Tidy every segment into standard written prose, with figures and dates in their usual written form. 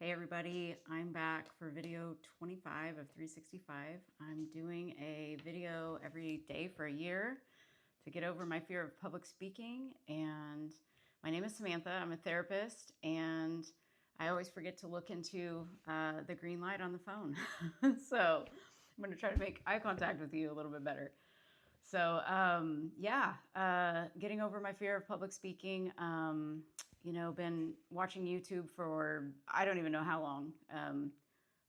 Hey everybody, I'm back for video 25 of 365. I'm doing a video every day for a year to get over my fear of public speaking. And my name is Samantha. I'm a therapist, and I always forget to look into the green light on the phone. So I'm going to try to make eye contact with you a little bit better. So getting over my fear of public speaking. Been watching YouTube for, I don't even know how long,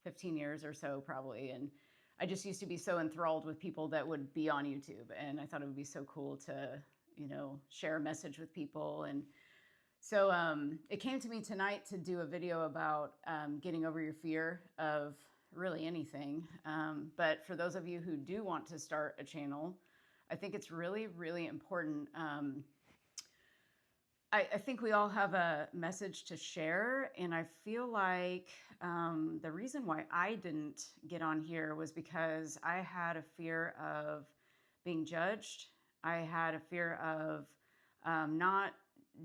15 years or so probably. And I just used to be so enthralled with people that would be on YouTube. And I thought it would be so cool to, share a message with people. And so it came to me tonight to do a video about getting over your fear of really anything. But for those of you who do want to start a channel, I think it's really, really important. I think we all have a message to share, and I feel like the reason why I didn't get on here was because I had a fear of being judged. I had a fear of not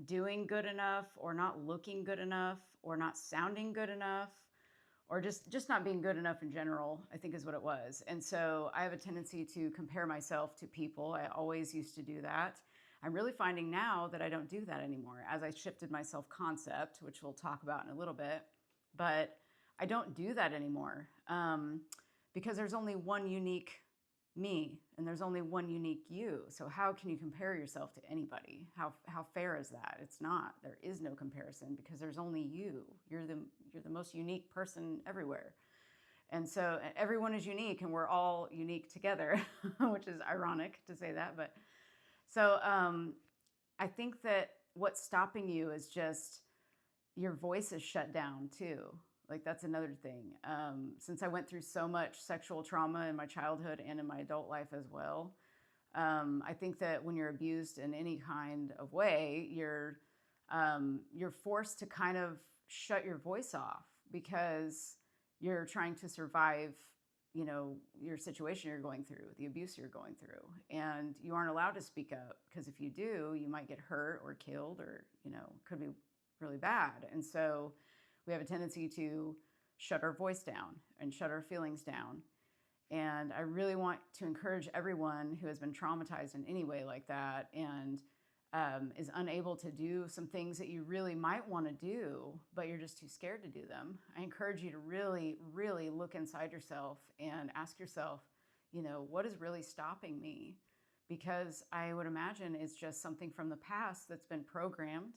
doing good enough, or not looking good enough, or not sounding good enough, or just not being good enough in general, I think is what it was. And so I have a tendency to compare myself to people. I always used to do that. I'm really finding now that I don't do that anymore as I shifted my self-concept, which we'll talk about in a little bit. But I don't do that anymore because there's only one unique me and there's only one unique you. So how can you compare yourself to anybody? How fair is that? It's not. There is no comparison because there's only you. You're the most unique person everywhere. And so everyone is unique and we're all unique together, which is ironic to say that, but so I think that what's stopping you is just your voice is shut down too. Like that's another thing. Since I went through so much sexual trauma in my childhood and in my adult life as well, I think that when you're abused in any kind of way, you're forced to kind of shut your voice off because you're trying to survive your situation you're going through, the abuse you're going through. And you aren't allowed to speak up because if you do, you might get hurt or killed or, could be really bad. And so we have a tendency to shut our voice down and shut our feelings down. And I really want to encourage everyone who has been traumatized in any way like that and is unable to do some things that you really might want to do, but you're just too scared to do them. I encourage you to really, really look inside yourself and ask yourself, what is really stopping me? Because I would imagine it's just something from the past that's been programmed,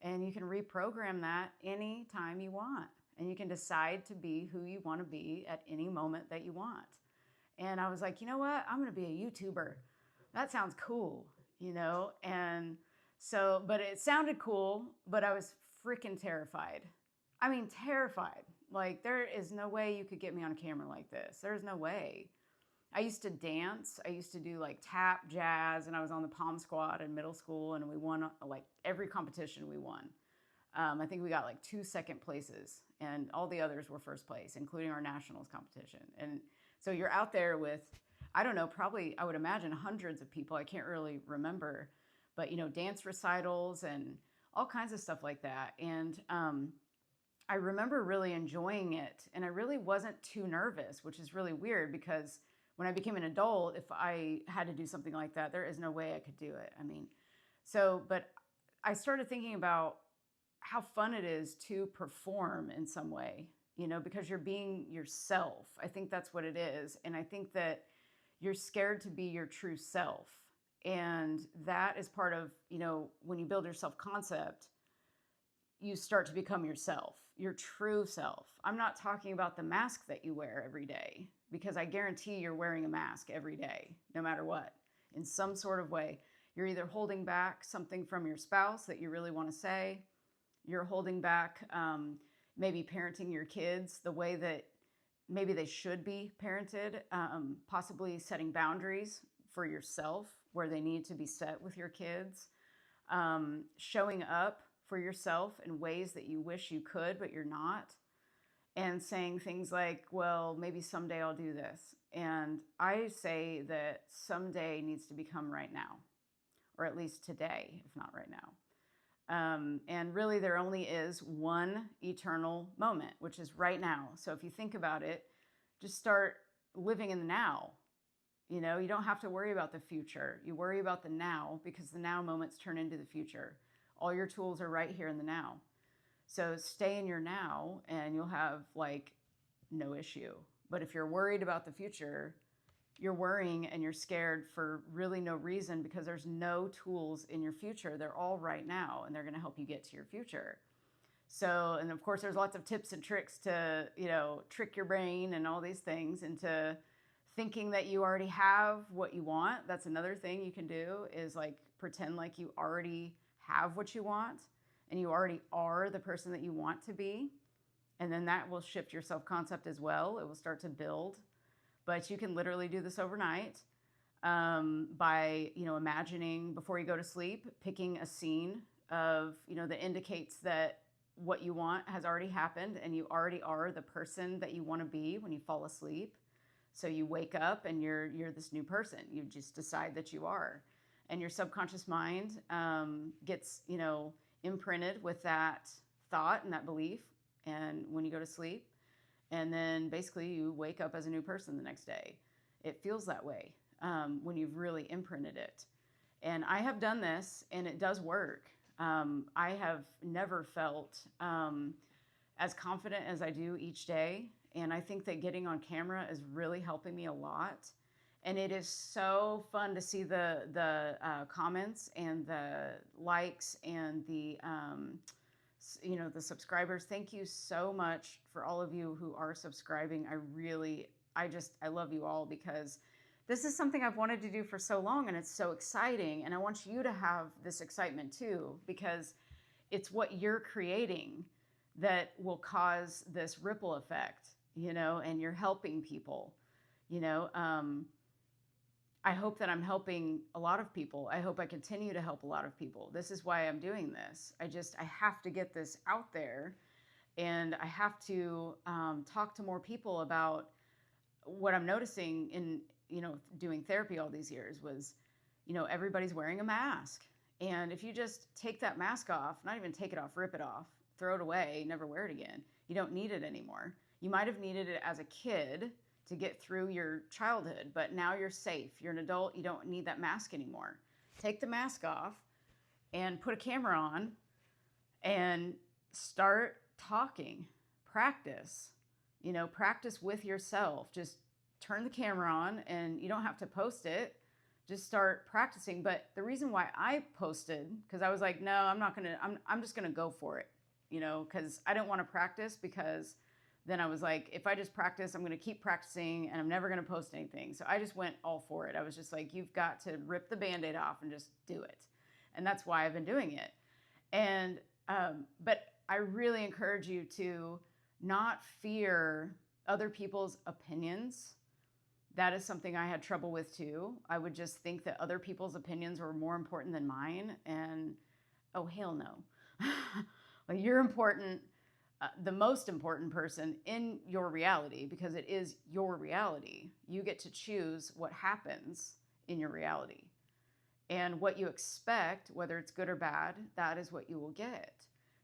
and you can reprogram that any time you want. And you can decide to be who you want to be at any moment that you want. And I was like, you know what? I'm going to be a YouTuber. That sounds cool. And so, but it sounded cool, but I was freaking terrified. I mean, terrified. Like, there is no way you could get me on camera like this. There's no way. I used to dance. I used to do like tap, jazz, and I was on the Pom Squad in middle school, and we won like every competition we won. I think we got like 2 second places, and all the others were first place, including our nationals competition. And so you're out there with, I don't know, probably, I would imagine hundreds of people. I can't really remember, but, dance recitals and all kinds of stuff like that. And I remember really enjoying it. And I really wasn't too nervous, which is really weird because when I became an adult, if I had to do something like that, there is no way I could do it. I mean, but I started thinking about how fun it is to perform in some way, because you're being yourself. I think that's what it is. And I think that you're scared to be your true self. And that is part of, when you build your self-concept, you start to become yourself, your true self. I'm not talking about the mask that you wear every day, because I guarantee you're wearing a mask every day, no matter what, in some sort of way. You're either holding back something from your spouse that you really want to say. You're holding back maybe parenting your kids the way that maybe they should be parented, possibly setting boundaries for yourself where they need to be set with your kids, showing up for yourself in ways that you wish you could, but you're not, and saying things like, well, maybe someday I'll do this. And I say that someday needs to become right now, or at least today, if not right now. And really, there only is one eternal moment, which is right now. So if you think about it, just start living in the now. You know, you don't have to worry about the future. You worry about the now, because the now moments turn into the future. All your tools are right here in the now. So stay in your now and you'll have like no issue. But if you're worried about the future, you're worrying and you're scared for really no reason, because there's no tools in your future. They're all right now, and they're going to help you get to your future. So, and of course, there's lots of tips and tricks to, you know, trick your brain and all these things into thinking that you already have what you want. That's another thing you can do, is like pretend like you already have what you want and you already are the person that you want to be. And then that will shift your self-concept as well. It will start to build. But you can literally do this overnight by, you know, imagining before you go to sleep, picking a scene of, you know, that indicates that what you want has already happened and you already are the person that you want to be when you fall asleep. So you wake up and you're this new person. You just decide that you are. And your subconscious mind gets, you know, imprinted with that thought and that belief. And when you go to sleep, and then basically you wake up as a new person the next day. It feels that way when you've really imprinted it. And I have done this, and it does work. I have never felt as confident as I do each day. And I think that getting on camera is really helping me a lot. And it is so fun to see the comments and the likes and the you know, the subscribers. Thank you so much for all of you who are subscribing. I love you all, because this is something I've wanted to do for so long, and it's so exciting. And I want you to have this excitement too, because it's what you're creating that will cause this ripple effect, you know, and you're helping people, you know. I hope that I'm helping a lot of people. I hope I continue to help a lot of people. This is why I'm doing this. I have to get this out there, and I have to talk to more people about what I'm noticing in, you know, doing therapy all these years was, you know, everybody's wearing a mask. And if you just take that mask off, not even take it off, rip it off, throw it away, never wear it again, you don't need it anymore. You might have needed it as a kid to get through your childhood, but now you're safe. You're an adult. You don't need that mask anymore. Take the mask off and put a camera on and start talking. Practice, you know, practice with yourself. Just turn the camera on, and you don't have to post it. Just start practicing. But the reason why I posted, because I was like, no, I'm just going to go for it, you know, because I didn't want to practice, because then I was like, if I just practice, I'm going to keep practicing and I'm never going to post anything. So I just went all for it. I was just like, you've got to rip the Band-Aid off and just do it. And that's why I've been doing it. And, but I really encourage you to not fear other people's opinions. That is something I had trouble with too. I would just think that other people's opinions were more important than mine. And, oh, hell no. Like, you're important. The most important person in your reality, because it is your reality. You get to choose what happens in your reality. And what you expect, whether it's good or bad, that is what you will get.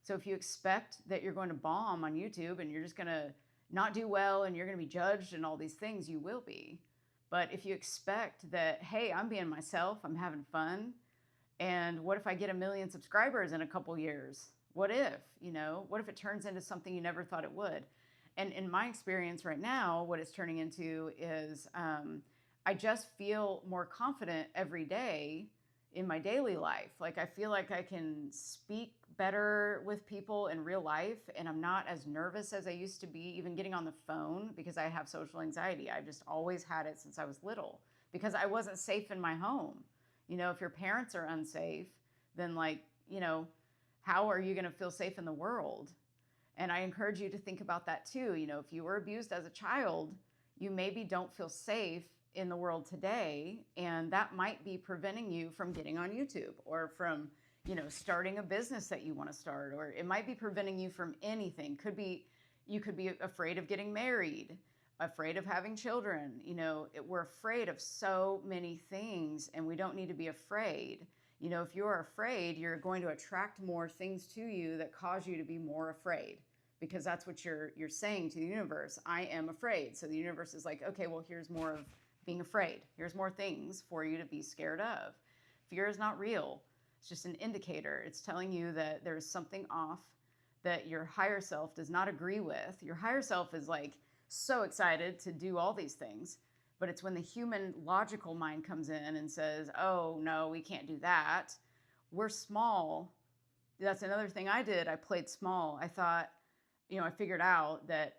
So if you expect that you're going to bomb on YouTube and you're just going to not do well and you're going to be judged and all these things, you will be. But if you expect that, hey, I'm being myself, I'm having fun, and what if I get 1 million subscribers in a couple years? What if, you know, what if it turns into something you never thought it would? And in my experience right now, what it's turning into is I just feel more confident every day in my daily life. Like, I feel like I can speak better with people in real life, and I'm not as nervous as I used to be, even getting on the phone, because I have social anxiety. I've just always had it since I was little, because I wasn't safe in my home. You know, if your parents are unsafe, then, like, you know, how are you going to feel safe in the world? And I encourage you to think about that too. You know, if you were abused as a child, you maybe don't feel safe in the world today, and that might be preventing you from getting on YouTube, or from, you know, starting a business that you want to start, or it might be preventing you from anything. You could be afraid of getting married, afraid of having children. You know, we're afraid of so many things, and we don't need to be afraid. If you are afraid, you're going to attract more things to you that cause you to be more afraid, because that's what you're saying to the universe. I am afraid. So the universe is like, okay, well, here's more of being afraid. Here's more things for you to be scared of. Fear is not real. It's just an indicator. It's telling you that there's something off that your higher self does not agree with. Your higher self is like so excited to do all these things, but it's when the human logical mind comes in and says, oh, no, we can't do that. We're small. That's another thing I did. I played small. I thought, I figured out that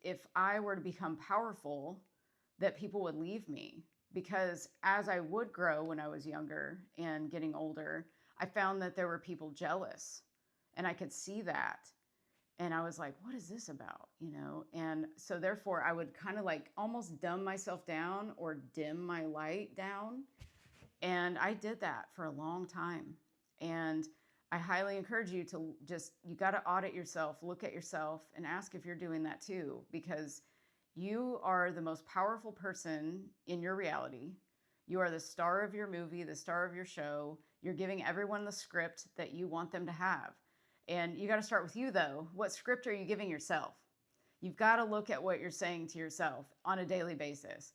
if I were to become powerful, that people would leave me. Because as I would grow when I was younger and getting older, I found that there were people jealous, and I could see that. And I was like, what is this about? And so therefore I would kind of like almost dumb myself down or dim my light down. And I did that for a long time. And I highly encourage you to you got to audit yourself, look at yourself, and ask if you're doing that too, because you are the most powerful person in your reality. You are the star of your movie, the star of your show. You're giving everyone the script that you want them to have. And you got to start with you, though. What script are you giving yourself? You've got to look at what you're saying to yourself on a daily basis.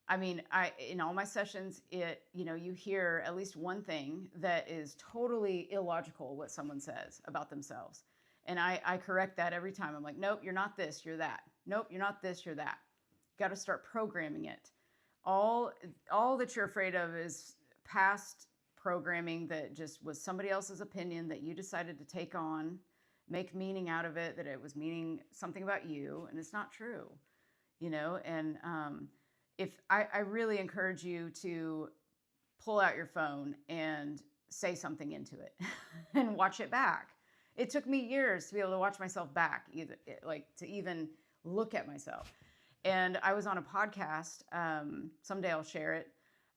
I mean, in all my sessions, you hear at least one thing that is totally illogical, what someone says about themselves. And I correct that every time. I'm like, nope, you're not this, you're that. Nope, you're not this, you're that. You got to start programming it. All that you're afraid of is past programming that just was somebody else's opinion that you decided to take on, make meaning out of it, that it was meaning something about you, and it's not true, and if I really encourage you to pull out your phone and say something into it and watch it back. It took me years to be able to watch myself back, to even look at myself. And I was on a podcast, someday I'll share it,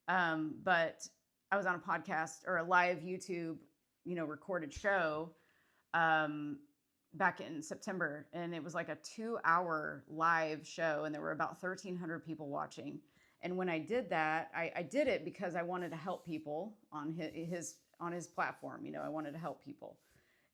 but I was on a podcast or a live YouTube, recorded show back in September. And it was like a 2-hour live show, and there were about 1,300 people watching. And when I did that, I did it because I wanted to help people on his platform. I wanted to help people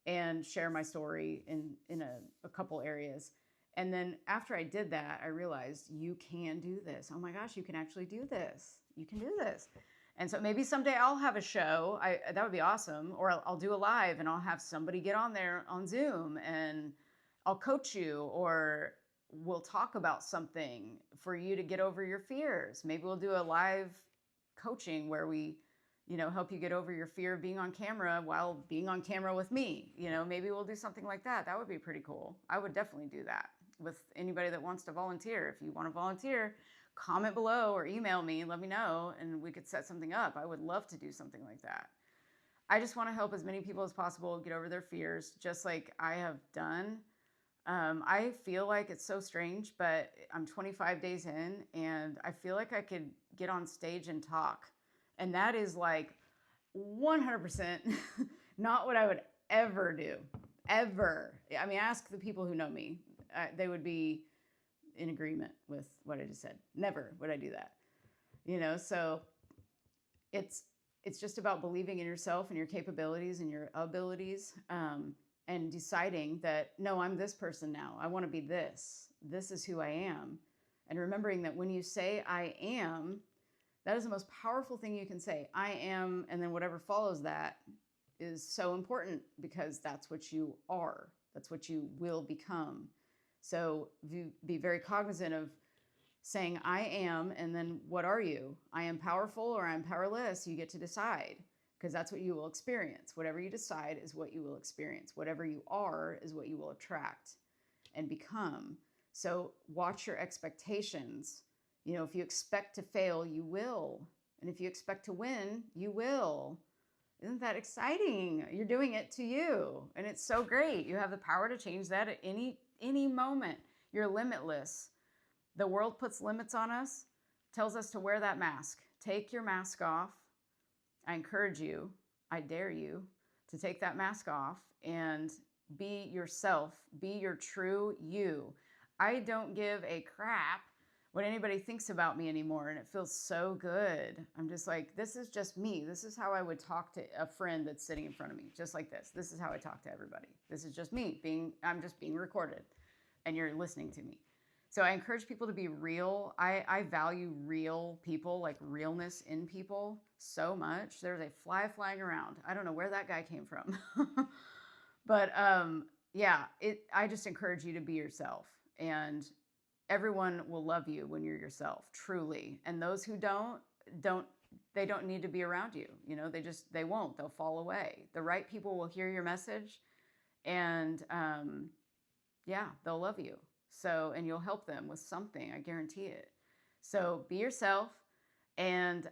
and share my story in a couple areas. And then after I did that, I realized you can do this. Oh my gosh, you can actually do this. You can do this. And so maybe someday I'll have a show. That would be awesome. Or I'll do a live and I'll have somebody get on there on Zoom and I'll coach you, or we'll talk about something for you to get over your fears. Maybe we'll do a live coaching where we, help you get over your fear of being on camera while being on camera with me. Maybe we'll do something like that. That would be pretty cool. I would definitely do that with anybody that wants to volunteer. If you want to volunteer, comment below or email me, let me know, and we could set something up. I would love to do something like that. I just want to help as many people as possible get over their fears, just like I have done. I feel like it's so strange, but I'm 25 days in, and I feel like I could get on stage and talk. And that is like 100% not what I would ever do, ever. I mean, ask the people who know me. They would be in agreement with what I just said. Never would I do that. So it's just about believing in yourself and your capabilities and your abilities, and deciding that, no, I'm this person now. I want to be this. This is who I am. And remembering that when you say I am, that is the most powerful thing you can say. I am, and then whatever follows that is so important, because that's what you are. That's what you will become. So be very cognizant of saying I am, and then what are you? I am powerful or I'm powerless. You get to decide, because that's what you will experience. Whatever you decide is what you will experience. Whatever you are is what you will attract and become. So watch your expectations. If you expect to fail, you will. And if you expect to win, you will. Isn't that exciting? You're doing it to you. And it's so great. You have the power to change that at any moment. You're limitless. The world puts limits on us, tells us to wear that mask. Take your mask off. I encourage you, I dare you to take that mask off and be yourself. Be your true you. I don't give a crap what anybody thinks about me anymore. And it feels so good. I'm just like, this is just me. This is how I would talk to a friend that's sitting in front of me, just like this. This is how I talk to everybody. This is just me I'm just being recorded and you're listening to me. So I encourage people to be real. I value real people, like realness in people so much. There's a fly flying around. I don't know where that guy came from. But yeah, I just encourage you to be yourself, and everyone will love you when you're yourself, truly. And those who don't need to be around you. You know, they won't. They'll fall away. The right people will hear your message, and yeah, they'll love you. So, and you'll help them with something, I guarantee it. So be yourself, and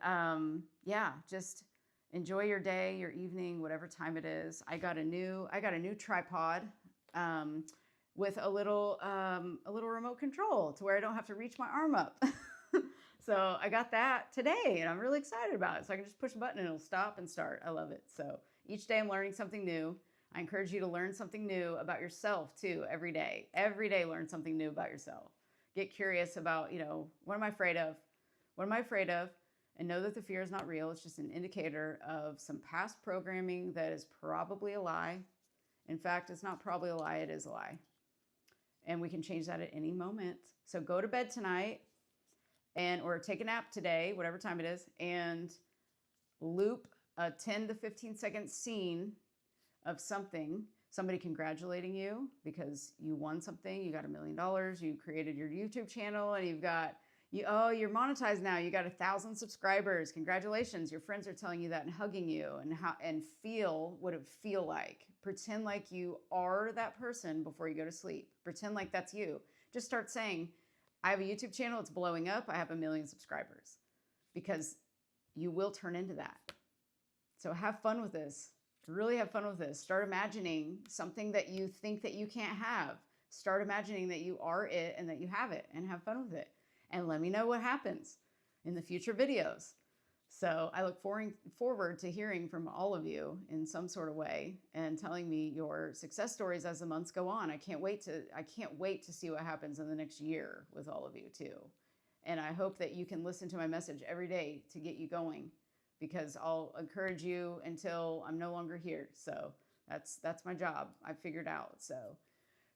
yeah, just enjoy your day, your evening, whatever time it is. I got a new tripod with a little remote control to where I don't have to reach my arm up. So I got that today, and I'm really excited about it. So I can just push a button and it'll stop and start. I love it. So each day I'm learning something new. I encourage you to learn something new about yourself too, every day. Every day learn something new about yourself. Get curious about, what am I afraid of? What am I afraid of? And know that the fear is not real. It's just an indicator of some past programming that is probably a lie. In fact, it's not probably a lie, it is a lie. And we can change that at any moment. So go to bed tonight or take a nap today, whatever time it is, and loop a 10 to 15 second scene of somebody congratulating you because you won something, you got $1 million, you created your YouTube channel, and you're monetized now, you got 1,000 subscribers, congratulations. Your friends are telling you that and hugging you, and feel what it would feel like. Pretend like you are that person before you go to sleep. Pretend like that's you. Just start saying, I have a YouTube channel, it's blowing up, I have 1 million subscribers, because you will turn into that. So have fun with this. Really have fun with this. Start imagining something that you think that you can't have. Start imagining that you are it and that you have it, and have fun with it. And let me know what happens in the future videos. So I look forward to hearing from all of you in some sort of way and telling me your success stories as the months go on. I can't wait to see what happens in the next year with all of you too. And I hope that you can listen to my message every day to get you going, because I'll encourage you until I'm no longer here. So that's my job. I've figured out. So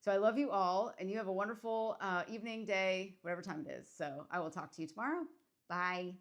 I love you all, and you have a wonderful evening, day, whatever time it is. So I will talk to you tomorrow. Bye.